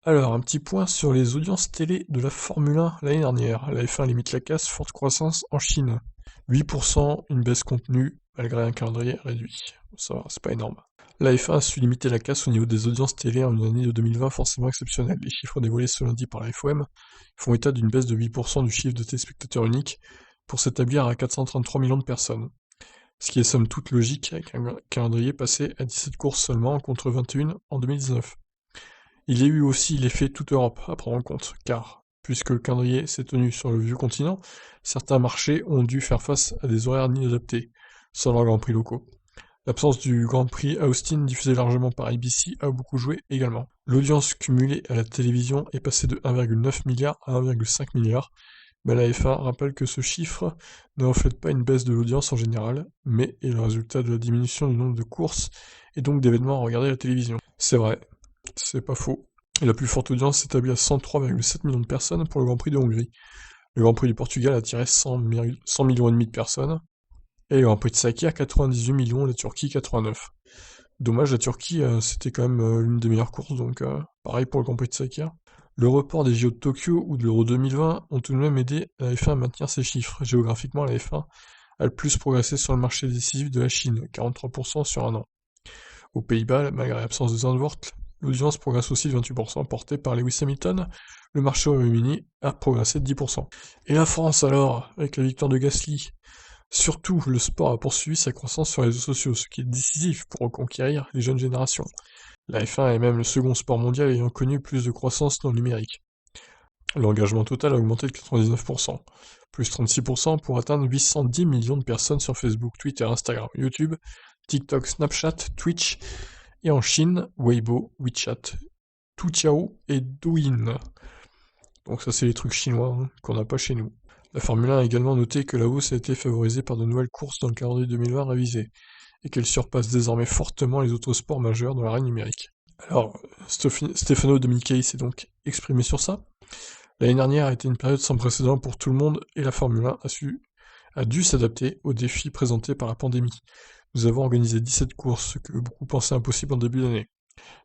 Alors, un petit point sur les audiences télé de la Formule 1 l'année dernière. La F1 limite la casse, forte croissance en Chine. 8%, une baisse contenue, malgré un calendrier réduit. Ça va, c'est pas énorme. La F1 a su limiter la casse au niveau des audiences télé en une année de 2020 forcément exceptionnelle. Les chiffres dévoilés ce lundi par la FOM font état d'une baisse de 8% du chiffre de téléspectateurs uniques pour s'établir à 433 millions de personnes. Ce qui est somme toute logique avec un calendrier passé à 17 courses seulement contre 21 en 2019. Il y a eu aussi l'effet toute Europe à prendre en compte, car, puisque le calendrier s'est tenu sur le vieux continent, certains marchés ont dû faire face à des horaires inadaptés, sans leurs grands prix locaux. L'absence du Grand Prix Austin diffusé largement par ABC a beaucoup joué également. L'audience cumulée à la télévision est passée de 1,9 milliard à 1,5 milliard, mais la F1 rappelle que ce chiffre ne reflète pas une baisse de l'audience en général, mais est le résultat de la diminution du nombre de courses et donc d'événements à regarder à la télévision. C'est vrai, c'est pas faux. Et la plus forte audience s'établit à 103,7 millions de personnes pour le Grand Prix de Hongrie. Le Grand Prix du Portugal a attiré 100 millions et demi de personnes, et le Grand Prix de Sakir 98 millions, la Turquie 89. Dommage, la Turquie, c'était quand même l'une des meilleures courses, donc pareil pour le Grand Prix de Sakir. Le report des JO de Tokyo ou de l'Euro 2020 ont tout de même aidé la F1 à maintenir ses chiffres. Géographiquement, la F1 a le plus progressé sur le marché décisif de la Chine, 43% sur un an. Aux Pays-Bas, malgré l'absence de Zandvoort, l'audience progresse aussi de 28%, portée par Lewis Hamilton. Le marché au Royaume-Uni a progressé de 10%. Et la France alors, avec la victoire de Gasly. Surtout, le sport a poursuivi sa croissance sur les réseaux sociaux, ce qui est décisif pour reconquérir les jeunes générations. La F1 est même le second sport mondial ayant connu plus de croissance dans le numérique. L'engagement total a augmenté de 99%, plus 36% pour atteindre 810 millions de personnes sur Facebook, Twitter, Instagram, YouTube, TikTok, Snapchat, Twitch, et en Chine, Weibo, WeChat, Toutiao et Douyin. Donc ça c'est les trucs chinois qu'on n'a pas chez nous. La Formule 1 a également noté que la hausse a été favorisée par de nouvelles courses dans le calendrier 2020 révisé, et qu'elle surpasse désormais fortement les autres sports majeurs dans l'arène numérique. Alors, Stefano Domenicali s'est donc exprimé sur ça. L'année dernière a été une période sans précédent pour tout le monde et la Formule 1 a dû s'adapter aux défis présentés par la pandémie. Nous avons organisé 17 courses, ce que beaucoup pensaient impossible en début d'année.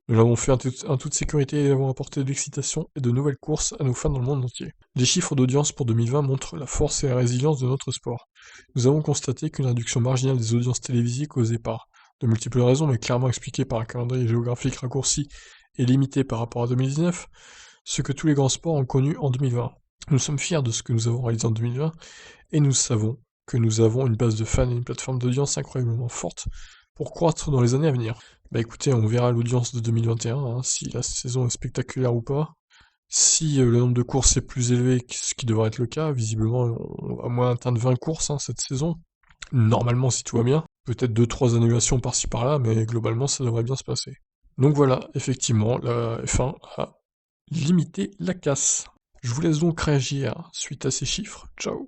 Nous l'avons fait en toute sécurité et avons apporté de l'excitation et de nouvelles courses à nos fans dans le monde entier. Les chiffres d'audience pour 2020 montrent la force et la résilience de notre sport. Nous avons constaté qu'une réduction marginale des audiences télévisées causée par de multiples raisons, mais clairement expliquée par un calendrier géographique raccourci et limité par rapport à 2019, ce que tous les grands sports ont connu en 2020. Nous sommes fiers de ce que nous avons réalisé en 2020 et nous savons que nous avons une base de fans et une plateforme d'audience incroyablement forte pour croître dans les années à venir. Bah écoutez, on verra l'audience de 2021, si la saison est spectaculaire ou pas. Si le nombre de courses est plus élevé, ce qui devrait être le cas, visiblement on va au moins atteindre 20 courses cette saison. Normalement si tout va bien. Peut-être 2-3 annulations par-ci par-là, mais globalement ça devrait bien se passer. Donc voilà, effectivement, la F1 a limité la casse. Je vous laisse donc réagir suite à ces chiffres. Ciao.